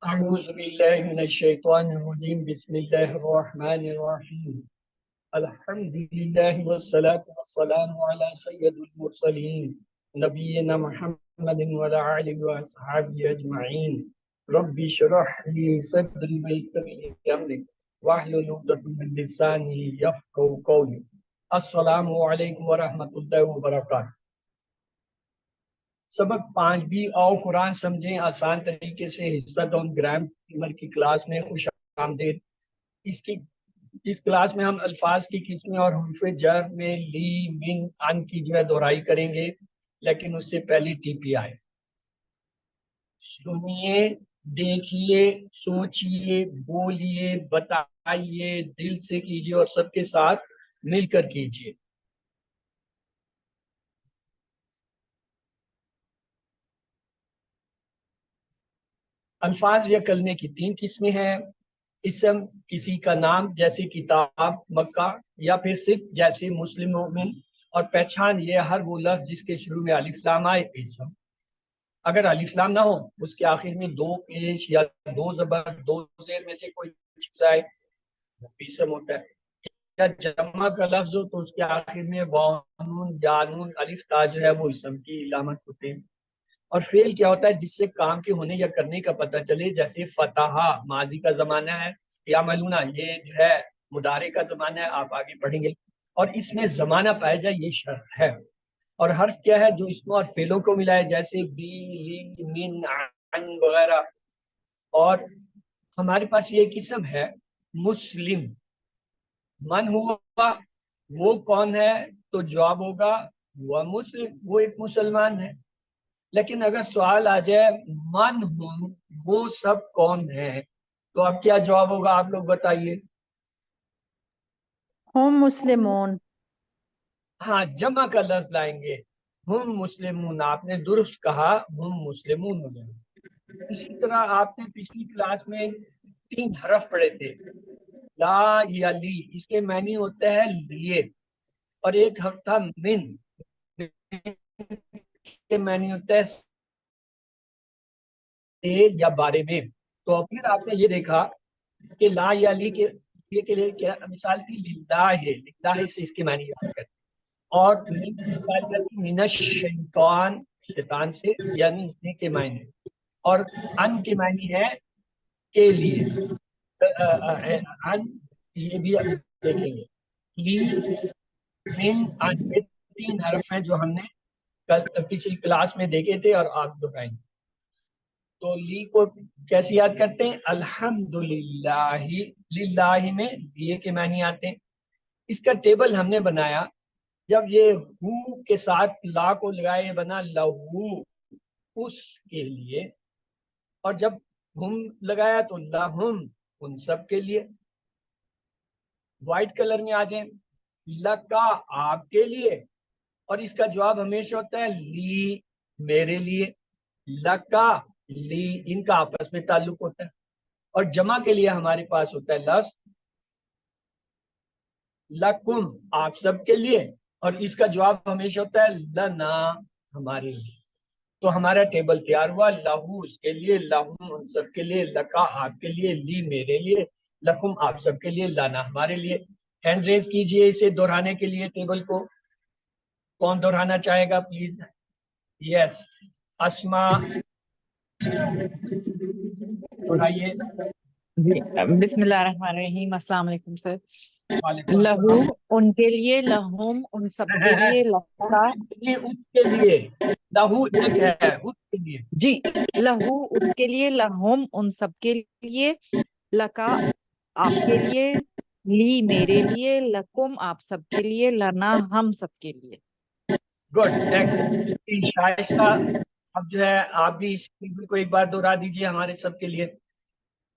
अऊज़ु बिल्लाहि मिनश शैतानिर रजीम बिस्मिल्लाहिर रहमानिर रहीम अल्हम्दुलिल्लाहि वस्सलातु वस्सलामु अला सय्यिदिल मुरसलीन नबिय्यिना मुहम्मदिन व अला आलिहि व अस्हाबिहि अजमईन रब्बि इश्रह ली सदरी व यस्सिर ली अमरी वाहलुल उक़दतम मिन लिसानी यफ़क़हू क़ौली। अस्सलामु अलैकुम व रहमतुल्लाहि व बरकातहू। सबक 5 भी आओ कुरान समझें आसान तरीके से हिस्सत और ग्रामर की क्लास में खुश आमदीद। इसकी इस क्लास में हम अल्फाज की किस्में और हुर्फ जर में ली मिन अन की जो है दोहराई करेंगे, लेकिन उससे पहले टीपीआई सुनिए, देखिए, सोचिए, बोलिए, बताइए, दिल से कीजिए और सबके साथ मिलकर कीजिए। अल्फाज या कलमे की 3 किस्में हैं। इसम किसी का नाम जैसे किताब, मक्का, या फिर सिर्फ जैसे मुस्लिम मोमिन। और पहचान ये हर वो लफ्ज जिसके शुरू में अलिफ लाम आए इसम। अगर अलिफ लाम ना हो, उसके आखिर में 2 पेश या 2 ज़बर 2 ज़ेर में से कोई चीज आए, वो इसम होता है। या जमा का लफ्ज हो तो उसके आखिर में वाव, नून, या नून, अलिफ ता जो है वो इसम की इलामत होते हैं। और फेल क्या होता है? जिससे काम के होने या करने का पता चले, जैसे फतहा माजी का जमाना है, या मलूना ये जो है मुदारे का जमाना है, आप आगे पढ़ेंगे। और इसमें जमाना पाया जाए ये शर्त है। और हर्फ क्या है? जो इसमें और फेलों को मिलाए, जैसे बी, ली, मिन, अन वगैरह। और हमारे पास ये किस्म है मुस्लिम। मन हुआ, वो कौन है? तो जवाब होगा वह मुस्लिम, वो एक मुसलमान है। लेकिन अगर सवाल आ जाए मन हुम, वो सब कौन है, तो अब क्या जवाब होगा? आप लोग बताइए। हम मुस्लिमून। हाँ, जमा का लफ्ज लाएंगे, हम मुस्लिमून। आपने दुरुस्त कहा, हम मुस्लिमून हो जाएंगे। इसी तरह आपने पिछली क्लास में 3 हरफ पढ़े थे, ला या ली। इसके मानी होते हैं लिए। और एक हर्फ था मिन, के मानी होता है से या बारे में। तो फिर आपने ये देखा कि ला या ली के लिए क्या मिसाल थी? लिल्लाह है, लिल्लाह से इसके मानी याद करते। और मिन की मिसाल क्या थी? मिनश शैतान, शैतान से, यानी इसने के मायने। और अन के मायने है के लिए। अन ये भी अब देखेंगे। ली, मिन, अन, ये 3 हरफ हैं जो हमने कल पिछली क्लास में देखे थे और आप दोहराएंगे। तो ली को कैसे याद करते हैं? अल्हम्दुलिल्लाहि, लिल्लाहि में दिए के मानी आते हैं। इसका टेबल हमने बनाया। जब ये हु के साथ ला को लगाए, ये बना लहू, उसके लिए। और जब हुम लगाया तो लहुम, उन सब के लिए। व्हाइट कलर में आ जाए, लका, आपके लिए। और इसका जवाब हमेशा होता है ली, मेरे लिए। लका, ली, इनका आपस में ताल्लुक होता है। और जमा के लिए हमारे पास होता है लफ्ज लकुम, आप सबके लिए। और इसका जवाब हमेशा होता है लना, हमारे लिए। तो हमारा टेबल तैयार हुआ। लहू उसके लिए, लहुम उन सबके लिए, लका आपके लिए, ली मेरे लिए, लकुम आप सबके लिए, लाना हमारे लिए। हैंड रेज कीजिए इसे दोहराने के लिए टेबल को। कौन दोहराना चाहेगा प्लीज? यस, अस्मा, दोहराइए। जी, बिस्मिल्लाहिर्रहमानिर्रहीम। अस्सलाम वालेकुम सर। वालेकुम लहू अस्सलाम। उनके लिए, लहुम उन सबके लिए, लका उसके लिए, लहू एक है, उसके लिए। जी, लहू उसके लिए, लहुम उन सबके लिए, लका आपके लिए, ली मेरे लिए, लकुम आप सबके लिए, लना हम सबके लिए। Good, excellent Shaista. अब जो है आप भी इस टेबल को एक बार दोहरा दीजिए हमारे सबके लिए।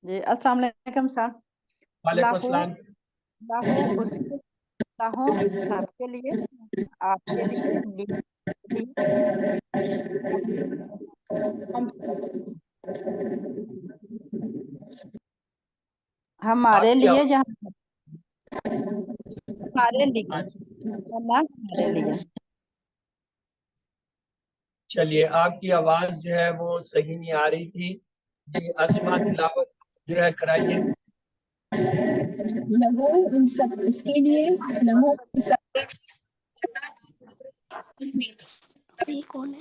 जी अस्सलाम वालेकुम सर। वालेकुम लाहू, अस्सलाम। लाहू उसके, लाहू सबके लिए, आपके लिए, ली, हम हमारे आपकी लिए, आवाज। जहाँ हमारे लिए, वरना हमारे लिए। चलिए, आपकी आवाज जो है वो सही नहीं आ रही थी जी। अस्मा तिलावत जो है कराइए। लहू उन सब इसके लिए, लहू उन सब ये कौन है?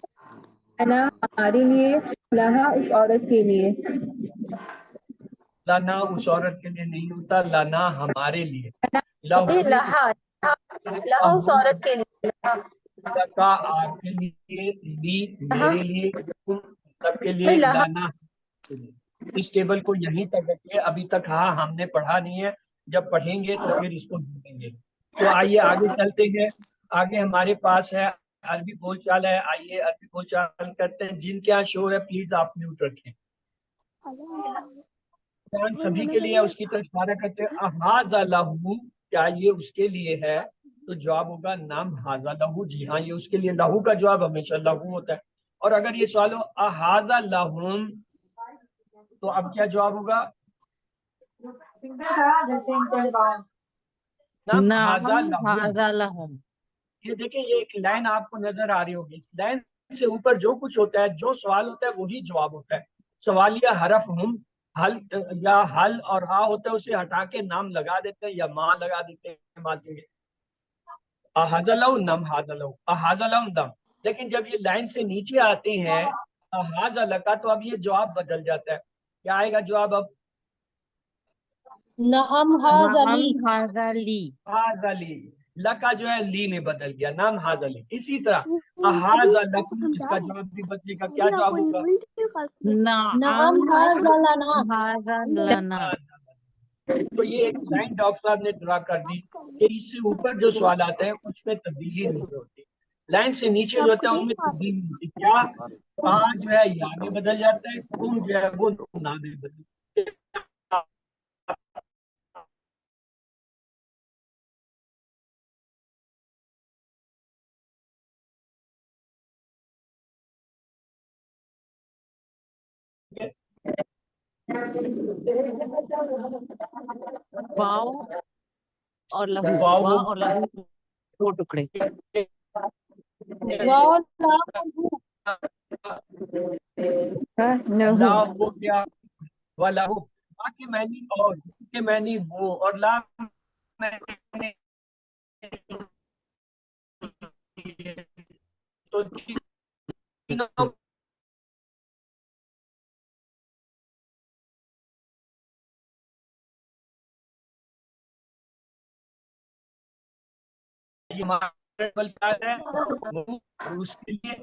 लना हमारे लिए, लहा उस औरत के लिए। लाना उस औरत के लिए नहीं होता, लाना हमारे लिए। लहू लहा लहा उस औरत के लिए, लका आपके लिए, ली मेरे लिए, तुम सबके लिए, लहा लाना। इस टेबल को यहीं तक रखिए, अभी तक हाँ हमने पढ़ा नहीं है, जब पढ़ेंगे तो फिर इसको ढूंढेंगे। तो आइए आगे चलते हैं। आगे हमारे पास है अरबी बोलचाल है। आइए अरबी बोलचाल करते हैं। जिनके यहाँ शोर है प्लीज आप म्यूट रखें। कुरान सभी के लिए है, उसकी तरफ इशारा करते हैं। हाजा लहू, क्या ये उसके लिए है? तो जवाब होगा नाम हाजा लहू, जी हाँ ये उसके लिए। लहू का जवाब हमेशा लहू होता है। और अगर ये सवाल हो अहाजा लहुम, तो अब क्या जवाब होगा? नाम हाजा नाम लहुम। हाजा लहुम। ये देखिए, ये एक लाइन आपको नजर आ रही होगी। इस लाइन से ऊपर जो कुछ होता है, जो सवाल होता है वही जवाब होता है। सवालिया हरफ हम, हल या हल और हा होता है, उसे हटा के नाम लगा देते हैं या माँ लगा देते हैं। मान लीजिए अहाजलऊ नम हाजलऊ, अहाजलऊ नम। लेकिन जब ये लाइन से नीचे आती हैं अहाजल का, तो अब ये जवाब बदल जाता है। क्या आएगा जवाब अब? नअम नाम हाजा ली। हाजली। लका जो है ली में बदल गया, नाम हाजली। इसी तरह अहाजा लकुम, इसका जवाब भी बदलेगा। क्या जवाब होगा? नाम लना। हाजा लना। तो ये एक लाइन डॉक्टर साहब ने ड्रा कर दी कि इससे ऊपर जो सवाल आते हैं उसमें तब्दीली नहीं होती, लाइन से नीचे जो होता है उनमें तब्दीली नहीं होती। क्या? आ जो है या में बदल जाता है, तुम जो है वो ना में बदल। वाव और लहू, वाव वाह हो और लहू दो टुकड़े। वाव ला लहू। हो गया, वाला हो। बाकी मैनी और के मैनी वो और ला मैनी, तो तीनों ये हमारा क्या है वो, उसके लिए।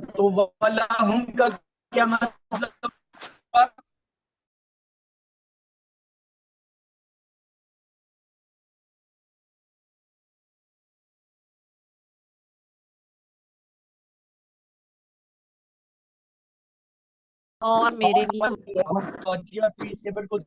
तो वाला हम का क्या मतलब? और मेरे लिए और किया फिर इस टेबल को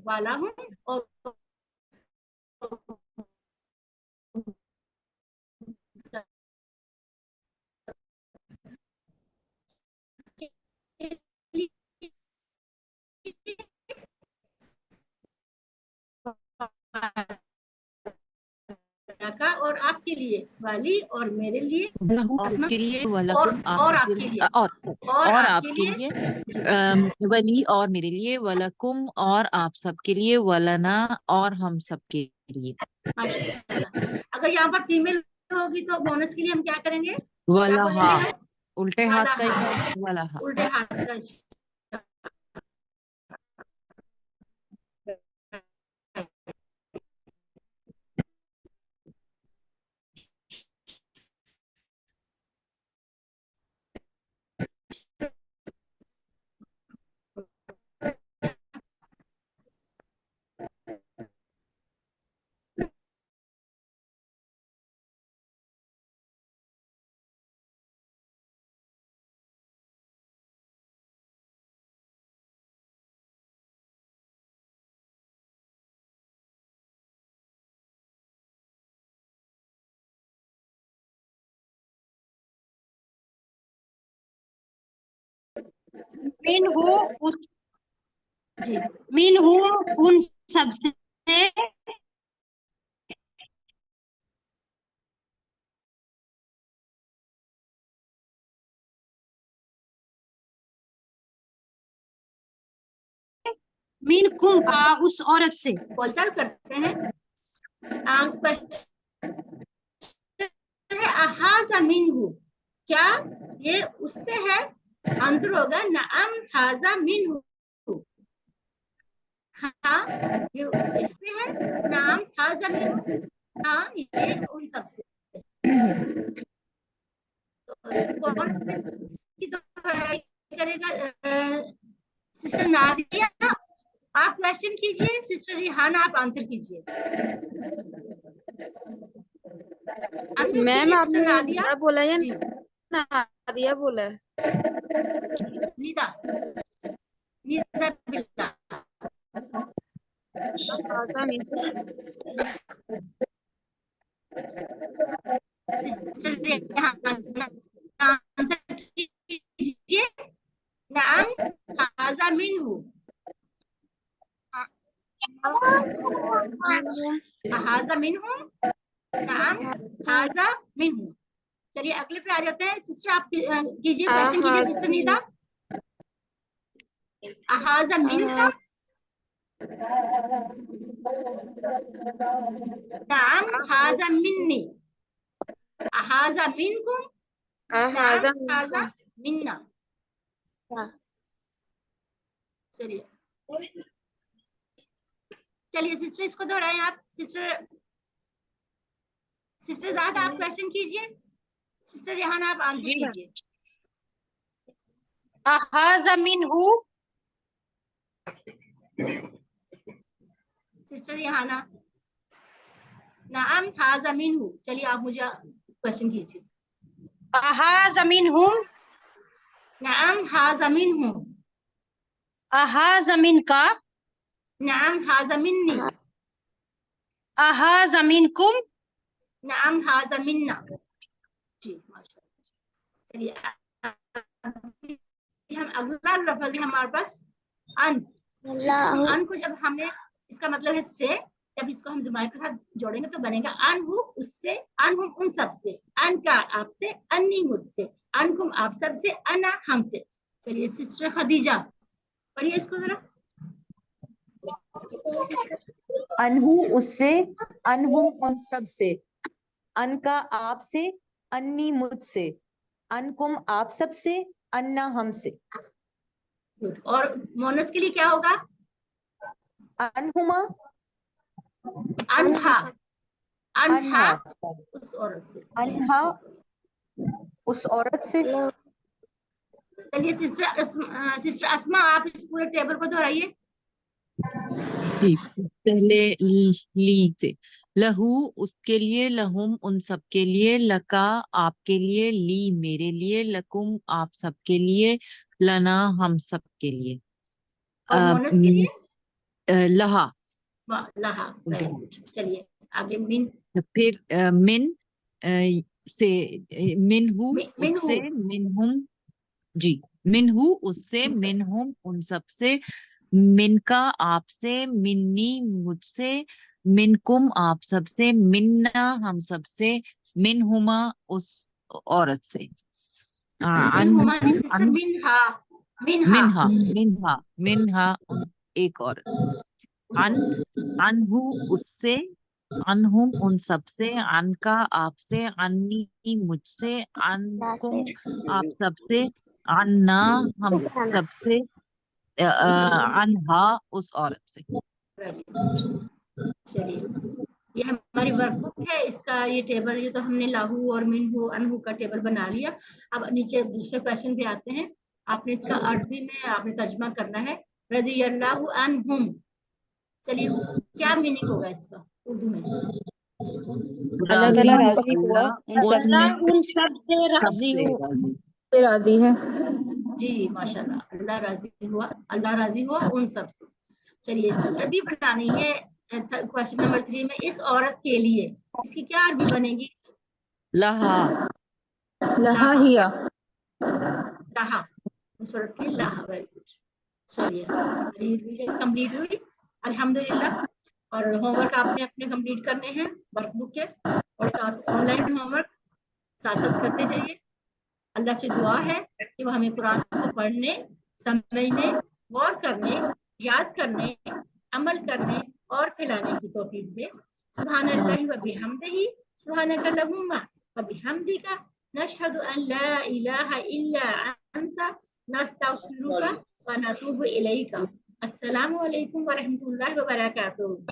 वाला हूँ और का और आपके लिए, वाली और मेरे लिए, लहू उसके लिए, वलकुम और आपके आपके लिए, लिए, और आपके लिए, वली और मेरे लिए, वलकुम और आप सबके लिए, वलना और हम सबके लिए। माशाल्लाह। अगर यहाँ पर फीमेल होगी तो बोनस के लिए हम क्या करेंगे? क्या वलहा, बोलेंगे हम? उल्टे हाथ का वाला, इशारा, वलहा। उल्टे हाथ का मीन हूँ उस जी मीन हूँ उन सबसे मीन कुम उस औरत से बोलचाल करते हैं। हाजा मीन हूँ, क्या ये उससे है? आंसर होगा नअम हाजा मीन हूँ। हाँ ये उससे है। नाम हाजा मीन हूँ, हाँ ये उन सबसे। तो कौन इसकी दोहराई करेगा? सिस्टर नादिया आप क्वेश्चन कीजिए, सिस्टर रिहाना आप आंसर कीजिए। मैम आपने सिस्टर नादिया निदा बोला या जी नादिया बोला है? निदा निदा बिल्ला हाजा मीन सिस्टर रिहाना आंसर कीजिए। नाम हाजा मिनहु, हाजा मिनहु, नाम हाजा मिनहु। चलिए अगले पे आ जाते हैं। सिस्टर आप कीजिए, क्वेश्चन कीजिए सिस्टर नीता। हाजा मिनका, नाम हाजा मिन्नी, हाजा मिनकुम, नाम हाजा मिन्ना। चलिए चलिए सिस्टर इसको दोहराएं आप। सिस्टर ज़ाद आप क्वेश्चन कीजिए, सिस्टर रिहाना आप आंसर कीजिए। हाजा मिनहु, सिस्टर रिहाना नाम हाजा मिनहु। चलिए आप मुझे क्वेश्चन कीजिए। हाजा मिनहु, नाम हाजा मिनहु, हाजा मिनका, नाम हाजा मिन्नी, हाजा मिनकुम, नाम हाजा मिन्ना। जी माशाल्लाह। चलिए हम अगला लफ्ज है हमारे पास अन। अन को जब हमने इसका मतलब है से, जब इसको हम ज़माइर के साथ जोड़ेंगे तो बनेगा अनहु उससे, अनहुम उन सब से, अनका आपसे, अन्नी मुझसे, अनकुम आप सब से, अना हमसे। चलिए सिस्टर खदीजा पढ़िए इसको जरा। अनहु उससे, अनहुम उन सब से, अनका आप से, अन्नी मुझसे, अनकुम आप सब से, अन्ना हमसे। और मोनस के लिए क्या होगा? अनहुमा, अनहा, अनहा अनहा, उस औरत से, अनहा उस औरत से। चलिए सिस्टर अस्मा आप इस पूरे टेबल को दोहराइए। जी पहले ली से लहू उसके लिए, लहुम उन सब के लिए, लका आपके लिए, ली मेरे लिए, लकुम आप सब के लिए, लना हम सब के लिए। और मोनस के लिए लहा, लहा। Very good. चलिए आगे मिन, फिर मिन से, मिनहु मिनहु उससे, मिनहुम जी, मिनहु उससे, मिनहुम उन सब से, मिनका आपसे, मिन्नी मुझसे, मिनकुम आप सबसे, मिन्ना हम सबसे, मिनहुमा उस औरत से। मिनहुमा नहीं सिस्टर, मिनहा, मिनहा मिनहा, मिनहा, मिनहा एक औरत से। अनहु उससे, अनहुम उन सबसे, अनका आपसे, अन्नी मुझसे, अनकुम आप सबसे, अन्ना हम सबसे, अनहा उस औरत से। चलिए ये हमारी वर्कबुक है, इसका ये टेबल, ये तो हमने लाहू और मिनहु अनहु का टेबल बना लिया। अब नीचे दूसरे क्वेश्चन पे आते हैं। आपने इसका अरबी में आपने तर्जमा करना है, रज़ियल्लाहु अन्हुम। चलिए क्या मीनिंग होगा इसका उर्दू में? अल्लाह ताला राजी हुआ उन सब से, अल्लाह उन सब से राजी हुआ। राजी है। जी माशाल्लाह, अल्लाह राजी हुआ, अल्लाह राजी हुआ उन सब से। चलिए अरबी बनानी है क्वेश्चन नंबर 3 में। इस औरत के लिए इसकी क्या अरबी बनेगी? लहा, लहा हिया, लहा, सूरत की ला। Very good. सॉरी, कंप्लीट हुई अल्हम्दुलिल्लाह। और होमवर्क आपने अपने कंप्लीट करने हैं वर्कबुक के, और साथ ऑनलाइन होमवर्क साथ साथ करते जाइए। अल्लाह से दुआ है कि वो हमें कुरान को पढ़ने, समझने, गौर करने, याद करने, अमल करने और फैलाने की तौफीक दे। सुभानअल्लाहि व बिहम्दिही, सुभानक अल्लाहुम्मा व बिहम्दिका, नशहदु अन ला इलाहा इल्ला अंता, नस्तगफिरुका व नतूबु इलैका। अस्सलामु अलैकुम व रहमतुल्लाहि व बरकातुहू।